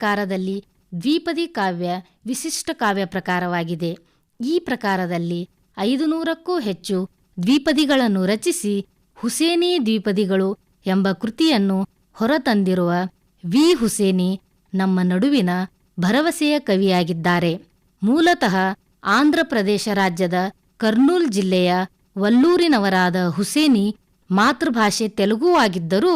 ಕಾರದಲ್ಲಿ ದ್ವಿಪದಿ ಕಾವ್ಯ ವಿಶಿಷ್ಟ ಕಾವ್ಯ ಪ್ರಕಾರವಾಗಿದೆ. ಈ ಪ್ರಕಾರದಲ್ಲಿ 500ಕ್ಕೂ ಹೆಚ್ಚು ದ್ವಿಪದಿಗಳನ್ನು ರಚಿಸಿ ಹುಸೇನಿ ದ್ವಿಪದಿಗಳು ಎಂಬ ಕೃತಿಯನ್ನು ಹೊರತಂದಿರುವ ವಿ. ಹುಸೇನಿ ನಮ್ಮ ನಡುವಿನ ಭರವಸೆಯ ಕವಿಯಾಗಿದ್ದಾರೆ. ಮೂಲತಃ ಆಂಧ್ರಪ್ರದೇಶ ರಾಜ್ಯದ ಕರ್ನೂಲ್ ಜಿಲ್ಲೆಯ ವಲ್ಲೂರಿನವರಾದ ಹುಸೇನಿ ಮಾತೃಭಾಷೆ ತೆಲುಗು ಆಗಿದ್ದರೂ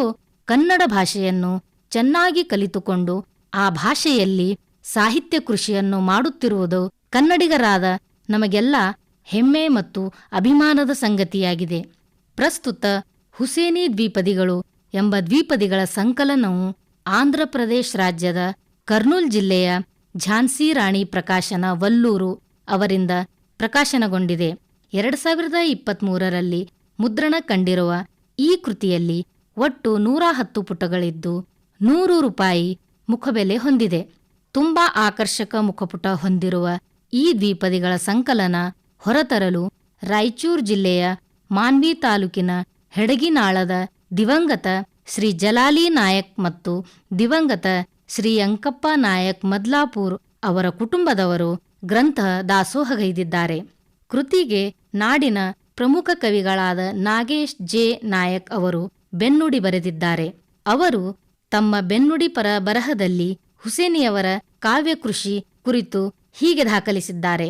ಕನ್ನಡ ಭಾಷೆಯನ್ನು ಚೆನ್ನಾಗಿ ಕಲಿತುಕೊಂಡು ಆ ಭಾಷೆಯಲ್ಲಿ ಸಾಹಿತ್ಯ ಕೃಷಿಯನ್ನು ಮಾಡುತ್ತಿರುವುದು ಕನ್ನಡಿಗರಾದ ನಮಗೆಲ್ಲ ಹೆಮ್ಮೆ ಮತ್ತು ಅಭಿಮಾನದ ಸಂಗತಿಯಾಗಿದೆ. ಪ್ರಸ್ತುತ ಹುಸೇನಿ ದ್ವಿಪದಿಗಳು ಎಂಬ ದ್ವಿಪದಿಗಳ ಸಂಕಲನವು ಆಂಧ್ರಪ್ರದೇಶ ರಾಜ್ಯದ ಕರ್ನೂಲ್ ಜಿಲ್ಲೆಯ ಝಾನ್ಸಿ ರಾಣಿ ಪ್ರಕಾಶನ ವಲ್ಲೂರು ಅವರಿಂದ ಪ್ರಕಾಶನಗೊಂಡಿದೆ. 2023ರಲ್ಲಿ ಮುದ್ರಣ ಕಂಡಿರುವ ಈ ಕೃತಿಯಲ್ಲಿ ಒಟ್ಟು 110 ಪುಟಗಳಿದ್ದು ₹100 ಮುಖಬೆಲೆ ಹೊಂದಿದೆ. ತುಂಬಾ ಆಕರ್ಷಕ ಮುಖಪುಟ ಹೊಂದಿರುವ ಈ ದ್ವಿಪದಿಗಳ ಸಂಕಲನ ಹೊರತರಲು ರಾಯಚೂರು ಜಿಲ್ಲೆಯ ಮಾನ್ವಿ ತಾಲೂಕಿನ ಹೆಡಗಿನಾಳದ ದಿವಂಗತ ಶ್ರೀ ಜಲಾಲಿ ನಾಯಕ್ ಮತ್ತು ದಿವಂಗತ ಶ್ರೀ ಅಂಕಪ್ಪ ನಾಯಕ್ ಮದ್ಲಾಪುರ್ ಅವರ ಕುಟುಂಬದವರು ಗ್ರಂಥ ದಾಸೋಹಗೈದಿದ್ದಾರೆ. ಕೃತಿಗೆ ನಾಡಿನ ಪ್ರಮುಖ ಕವಿಗಳಾದ ನಾಗೇಶ್ ಜೆ. ನಾಯಕ್ ಅವರು ಬೆನ್ನುಡಿ ಬರೆದಿದ್ದಾರೆ. ಅವರು ತಮ್ಮ ಬೆನ್ನುಡಿ ಪರ ಬರಹದಲ್ಲಿ ಹುಸೇನಿಯವರ ಕಾವ್ಯಕೃಷಿ ಕುರಿತು ಹೀಗೆ ದಾಖಲಿಸಿದ್ದಾರೆ.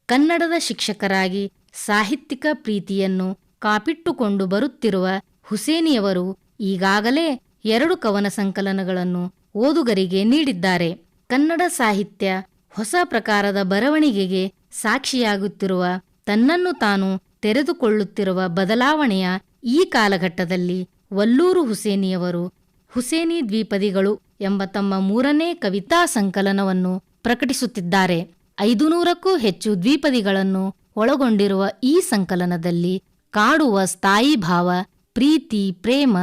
ಕನ್ನಡದ ಶಿಕ್ಷಕರಾಗಿ ಸಾಹಿತ್ಯಿಕ ಪ್ರೀತಿಯನ್ನು ಕಾಪಿಟ್ಟುಕೊಂಡು ಬರುತ್ತಿರುವ ಹುಸೇನಿಯವರು ಈಗಾಗಲೇ 2 ಕವನ ಸಂಕಲನಗಳನ್ನು ಓದುಗರಿಗೆ ನೀಡಿದ್ದಾರೆ. ಕನ್ನಡ ಸಾಹಿತ್ಯ ಹೊಸ ಪ್ರಕಾರದ ಬರವಣಿಗೆಗೆ ಸಾಕ್ಷಿಯಾಗುತ್ತಿರುವ, ತನ್ನನ್ನು ತಾನು ತೆರೆದುಕೊಳ್ಳುತ್ತಿರುವ ಬದಲಾವಣೆಯ ಈ ಕಾಲಘಟ್ಟದಲ್ಲಿ ವಲ್ಲೂರು ಹುಸೇನಿಯವರು ಹುಸೇನಿ ದ್ವಿಪದಿಗಳು ಎಂಬ ತಮ್ಮ 3ನೇ ಕವಿತಾ ಸಂಕಲನವನ್ನು ಪ್ರಕಟಿಸುತ್ತಿದ್ದಾರೆ. 500ಕ್ಕೂ ಹೆಚ್ಚು ದ್ವಿಪದಿಗಳನ್ನು ಒಳಗೊಂಡಿರುವ ಈ ಸಂಕಲನದಲ್ಲಿ ಕಾಡುವ ಸ್ಥಾಯಿ ಭಾವ, ಪ್ರೀತಿ, ಪ್ರೇಮ,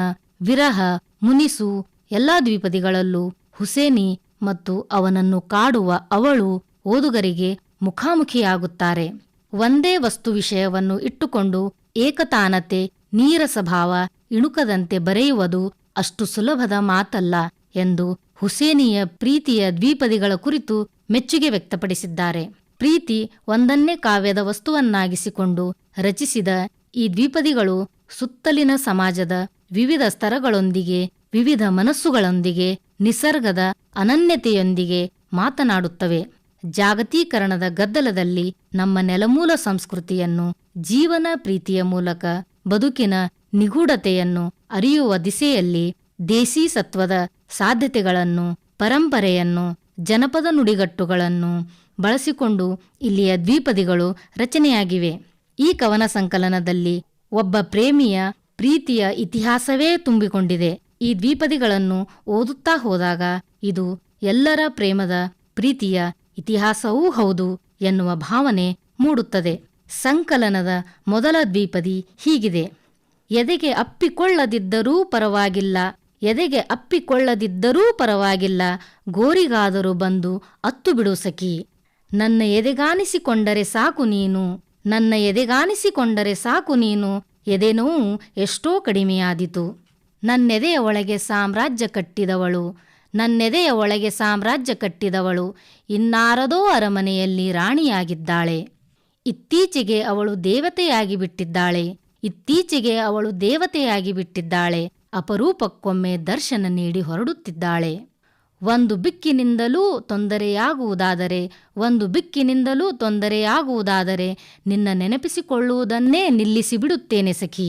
ವಿರಹ, ಮುನಿಸು ಎಲ್ಲ ದ್ವಿಪದಿಗಳಲ್ಲೂ ಹುಸೇನಿ ಮತ್ತು ಅವನನ್ನು ಕಾಡುವ ಅವಳು ಓದುಗರಿಗೆ ಮುಖಾಮುಖಿಯಾಗುತ್ತಾರೆ. ಒಂದೇ ವಸ್ತು ವಿಷಯವನ್ನು ಇಟ್ಟುಕೊಂಡು ಏಕತಾನತೆ, ನೀರಸಭಾವ ಇಣುಕದಂತೆ ಬರೆಯುವುದು ಅಷ್ಟು ಸುಲಭದ ಮಾತಲ್ಲ ಎಂದು ಹುಸೇನಿಯ ಪ್ರೀತಿಯ ದ್ವಿಪದಿಗಳ ಕುರಿತು ಮೆಚ್ಚುಗೆ ವ್ಯಕ್ತಪಡಿಸಿದ್ದಾರೆ. ಪ್ರೀತಿ ಒಂದನ್ನೇ ಕಾವ್ಯದ ವಸ್ತುವನ್ನಾಗಿಸಿಕೊಂಡು ರಚಿಸಿದ ಈ ದ್ವಿಪದಿಗಳು ಸುತ್ತಲಿನ ಸಮಾಜದ ವಿವಿಧ ಸ್ತರಗಳೊಂದಿಗೆ, ವಿವಿಧ ಮನಸ್ಸುಗಳೊಂದಿಗೆ, ನಿಸರ್ಗದ ಅನನ್ಯತೆಯೊಂದಿಗೆ ಮಾತನಾಡುತ್ತವೆ. ಜಾಗತೀಕರಣದ ಗದ್ದಲದಲ್ಲಿ ನಮ್ಮ ನೆಲಮೂಲ ಸಂಸ್ಕೃತಿಯನ್ನು, ಜೀವನ ಪ್ರೀತಿಯ ಮೂಲಕ ಬದುಕಿನ ನಿಗೂಢತೆಯನ್ನು ಅರಿಯುವ ದಿಸೆಯಲ್ಲಿ ದೇಸಿ ಸತ್ವದ ಸಾಧ್ಯತೆಗಳನ್ನು, ಪರಂಪರೆಯನ್ನು, ಜನಪದ ನುಡಿಗಟ್ಟುಗಳನ್ನು ಬಳಸಿಕೊಂಡು ಇಲ್ಲಿಯ ದ್ವಿಪದಿಗಳು ರಚನೆಯಾಗಿವೆ. ಈ ಕವನ ಸಂಕಲನದಲ್ಲಿ ಒಬ್ಬ ಪ್ರೇಮಿಯ ಪ್ರೀತಿಯ ಇತಿಹಾಸವೇ ತುಂಬಿಕೊಂಡಿದೆ. ಈ ದ್ವಿಪದಿಗಳನ್ನು ಓದುತ್ತಾ ಹೋದಾಗ ಇದು ಎಲ್ಲರ ಪ್ರೇಮದ ಪ್ರೀತಿಯ ಇತಿಹಾಸವೂ ಹೌದು ಎನ್ನುವ ಭಾವನೆ ಮೂಡುತ್ತದೆ. ಸಂಕಲನದ ಮೊದಲ ದ್ವಿಪದಿ ಹೀಗಿದೆ: ಎದೆಗೆ ಅಪ್ಪಿಕೊಳ್ಳದಿದ್ದರೂ ಪರವಾಗಿಲ್ಲ, ಎದೆಗೆ ಅಪ್ಪಿಕೊಳ್ಳದಿದ್ದರೂ ಪರವಾಗಿಲ್ಲ, ಗೋರಿಗಾದರೂ ಬಂದು ಅತ್ತು ಬಿಡು ಸಖಿ. ನನ್ನ ಎದೆಗಾನಿಸಿಕೊಂಡರೆ ಸಾಕು ನೀನು, ನನ್ನ ಎದೆಗಾನಿಸಿಕೊಂಡರೆ ಸಾಕು ನೀನು, ಎದೆ ನೋವು ಎಷ್ಟೋ ಕಡಿಮೆಯಾದಿತು. ನನ್ನೆದೆಯ ಒಳಗೆ ಸಾಮ್ರಾಜ್ಯ ಕಟ್ಟಿದವಳು, ನನ್ನೆದೆಯ ಒಳಗೆ ಸಾಮ್ರಾಜ್ಯ ಕಟ್ಟಿದವಳು ಇನ್ನಾರದೋ ಅರಮನೆಯಲ್ಲಿ ರಾಣಿಯಾಗಿದ್ದಾಳೆ. ಇತ್ತೀಚೆಗೆ ಅವಳು ದೇವತೆಯಾಗಿ ಬಿಟ್ಟಿದ್ದಾಳೆ, ಇತ್ತೀಚೆಗೆ ಅವಳು ದೇವತೆಯಾಗಿ ಬಿಟ್ಟಿದ್ದಾಳೆ, ಅಪರೂಪಕ್ಕೊಮ್ಮೆ ದರ್ಶನ ನೀಡಿ ಹೊರಡುತ್ತಿದ್ದಾಳೆ. ಒಂದು ಬಿಕ್ಕಿನಿಂದಲೂ ತೊಂದರೆಯಾಗುವುದಾದರೆ, ಒಂದು ಬಿಕ್ಕಿನಿಂದಲೂ ತೊಂದರೆಯಾಗುವುದಾದರೆ ನಿನ್ನ ನೆನಪಿಸಿಕೊಳ್ಳುವುದನ್ನೇ ನಿಲ್ಲಿಸಿಬಿಡುತ್ತೇನೆ ಸಖಿ.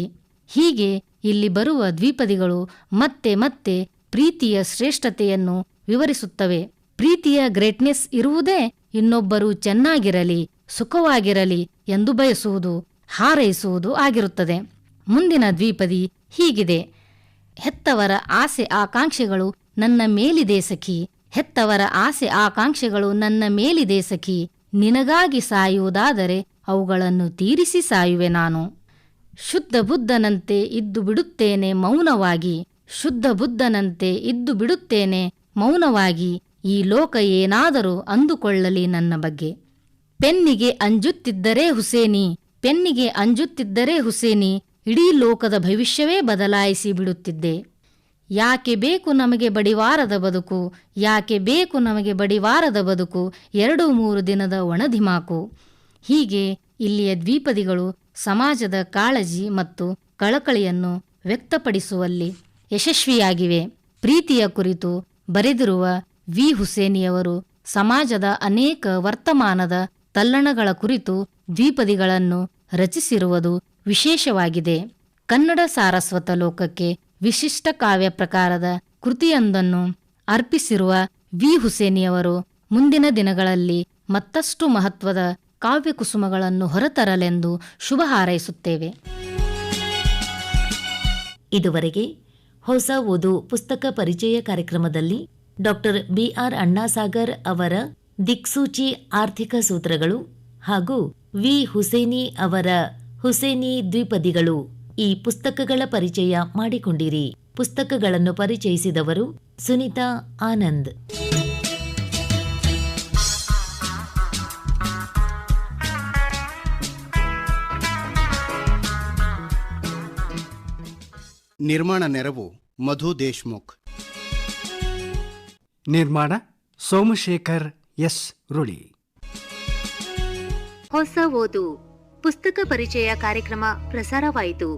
ಹೀಗೆ ಇಲ್ಲಿ ಬರುವ ದ್ವಿಪದಿಗಳು ಮತ್ತೆ ಮತ್ತೆ ಪ್ರೀತಿಯ ಶ್ರೇಷ್ಠತೆಯನ್ನು ವಿವರಿಸುತ್ತವೆ. ಪ್ರೀತಿಯ ಗ್ರೇಟ್ನೆಸ್ ಇರುವುದೇ ಇನ್ನೊಬ್ಬರು ಚೆನ್ನಾಗಿರಲಿ, ಸುಖವಾಗಿರಲಿ ಎಂದು ಬಯಸುವುದು, ಹಾರೈಸುವುದು ಆಗಿರುತ್ತದೆ. ಮುಂದಿನ ದ್ವಿಪದಿ ಹೀಗಿದೆ: ಹೆತ್ತವರ ಆಸೆ ಆಕಾಂಕ್ಷೆಗಳು ನನ್ನ ಮೇಲಿದೆ ಸಖಿ, ಹೆತ್ತವರ ಆಸೆ ಆಕಾಂಕ್ಷೆಗಳು ನನ್ನ ಮೇಲಿದೆ ಸಖಿ, ನಿನಗಾಗಿ ಸಾಯುವುದಾದರೆ ಅವುಗಳನ್ನು ತೀರಿಸಿ ಸಾಯುವೆ ನಾನು. ಶುದ್ಧ ಬುದ್ಧನಂತೆ ಇದ್ದು ಬಿಡುತ್ತೇನೆ ಮೌನವಾಗಿ, ಶುದ್ಧ ಬುದ್ಧನಂತೆ ಇದ್ದು ಬಿಡುತ್ತೇನೆ ಮೌನವಾಗಿ, ಈ ಲೋಕ ಏನಾದರೂ ಅಂದುಕೊಳ್ಳಲಿ ನನ್ನ ಬಗ್ಗೆ. ಪೆನ್ನಿಗೆ ಅಂಜುತ್ತಿದ್ದರೆ ಹುಸೇನಿ, ಪೆನ್ನಿಗೆ ಅಂಜುತ್ತಿದ್ದರೆ ಹುಸೇನಿ, ಇಡೀ ಲೋಕದ ಭವಿಷ್ಯವೇ ಬದಲಾಯಿಸಿ ಬಿಡುತ್ತಿದ್ದೆ. ಯಾಕೆ ಬೇಕು ನಮಗೆ ಬಡಿವಾರದ ಬದುಕು, ಯಾಕೆ ಬೇಕು ನಮಗೆ ಬಡಿವಾರದ ಬದುಕು, 2-3 ದಿನದ ಒಣಧಿಮಾಕು. ಹೀಗೆ ಇಲ್ಲಿಯ ದ್ವಿಪದಿಗಳು ಸಮಾಜದ ಕಾಳಜಿ ಮತ್ತು ಕಳಕಳಿಯನ್ನು ವ್ಯಕ್ತಪಡಿಸುವಲ್ಲಿ ಯಶಸ್ವಿಯಾಗಿವೆ. ಪ್ರೀತಿಯ ಕುರಿತು ಬರೆದಿರುವ ವಿ ಹುಸೇನಿಯವರು ಸಮಾಜದ ಅನೇಕ ವರ್ತಮಾನದ ತಲ್ಲಣಗಳ ಕುರಿತು ದ್ವಿಪದಿಗಳನ್ನು ರಚಿಸಿರುವುದು ವಿಶೇಷವಾಗಿದೆ. ಕನ್ನಡ ಸಾರಸ್ವತ ಲೋಕಕ್ಕೆ ವಿಶಿಷ್ಟ ಕಾವ್ಯ ಪ್ರಕಾರದ ಕೃತಿಯೊಂದನ್ನು ಅರ್ಪಿಸಿರುವ ವಿ ಹುಸೇನಿಯವರು ಮುಂದಿನ ದಿನಗಳಲ್ಲಿ ಮತ್ತಷ್ಟು ಮಹತ್ವದ ಕಾವ್ಯಕುಸುಮಗಳನ್ನು ಹೊರತರಲೆಂದು ಶುಭ ಹಾರೈಸುತ್ತೇವೆ. ಇದುವರೆಗೆ ಹೊಸ ಓದು ಪುಸ್ತಕ ಪರಿಚಯ ಕಾರ್ಯಕ್ರಮದಲ್ಲಿ ಡಾಕ್ಟರ್ ಬಿಆರ್ ಅಣ್ಣಾಸಾಗರ್ ಅವರ ದಿಕ್ಸೂಚಿ ಆರ್ಥಿಕ ಸೂತ್ರಗಳು ಹಾಗೂ ವಿ ಹುಸೇನಿ ಅವರ ಹುಸೇನಿ ದ್ವಿಪದಿಗಳು ಈ ಪುಸ್ತಕಗಳ ಪರಿಚಯ ಮಾಡಿಕೊಂಡಿರಿ. ಪುಸ್ತಕಗಳನ್ನು ಪರಿಚಯಿಸಿದವರು ಸುನಿತಾ ಆನಂದ್. ನಿರ್ಮಾಣ ನೆರವು ಮಧು ದೇಶ್ಮುಖ್. ನಿರ್ಮಾಣ ಸೋಮಶೇಖರ್ ಎಸ್ ರುಳಿ. ಹೊಸ ಓದು ಪುಸ್ತಕ ಪರಿಚಯ ಕಾರ್ಯಕ್ರಮ ಪ್ರಸಾರವಾಯಿತು.